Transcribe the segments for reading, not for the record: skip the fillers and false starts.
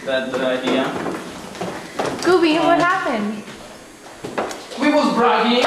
that idea. Kubi, what happened? We was bragging.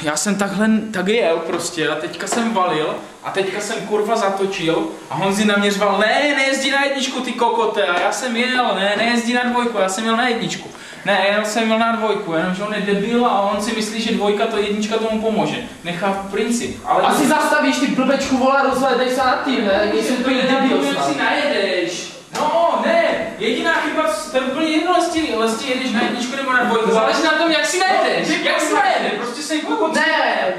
Já jsem tak jel prostě a teďka jsem valil a teďka jsem kurva zatočil a Honzi na mě řval, ne, nejezdí na jedničku ty kokote, a já jsem jel, ne, nejezdí na dvojku, já jsem jel na jedničku. Ne, já jsem jel na dvojku, jenomže on je debil a on si myslí, že dvojka to jednička tomu pomůže. Nechápu princip. Ale asi zastavíš ty blbečku, vole, rozhledej se nad tím, ne? Nejsem úplně debil snad. Si najedeš. No, ne, jediná chyba, to je úplně jedno, jestli jedeš na jedničku nebo na dvojku. Záleží na tom, jak si najedeš. Jak si najedeš, prostě jsem kokot. Ne,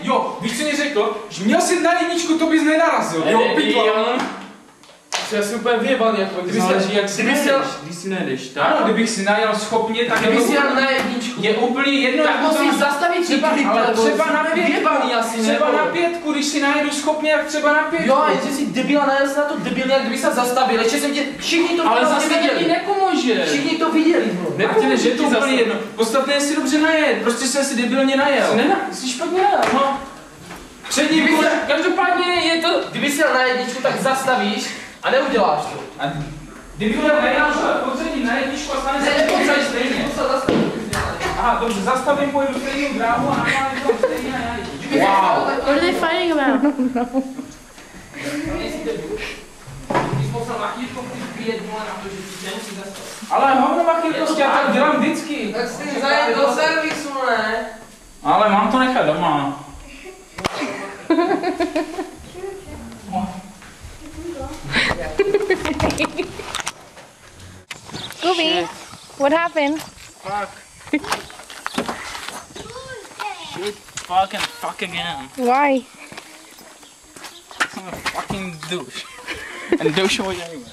jo, víš, co mi řekl? Že měl jsi na jedničku, to bys nenarazil. Jo, pitla. Já jsem úplně vyjebaný, jako když si nejdeš, tak? Ano, kdybych si najel schopně, tak kdyby si jel na jedničku. Je úplně jedno, tak musíš zastavit třeba, ale třeba na pětku, třeba na pětku, když si najedu schopně, jak třeba na pětku. Jo, jenže jsi debil a najel jsi na to debil, jak kdyby se zastavil, ještě jsem tě, všichni to ale zase viděli. Nepomůže. Všichni to viděli, bro. Nepomůže, je to úplně jedno. Podstatné je si dobře najet, prostě jsem si debilně najel. Jsi špatně najel, no. Přední každopádně je to... Kdyby si jel na jedničku, tak zastavíš a neuděláš to. A kdyby jel na jedničku a stane se nepotřebuješ stejně. Aha, dobře, zastavím, pojedu stejnou dráhu a normálně to stejně a jedničku. Wow. What are they fighting about? No. Ale hovno machýrkosti, já tak dělám vždycky. Tak si zajít do servisu, ne? Ale mám to nechat doma. Kubi, what happened? Fuck. Shit, fuck and fuck again. Why? I'm a fucking douche. And douche away anyway.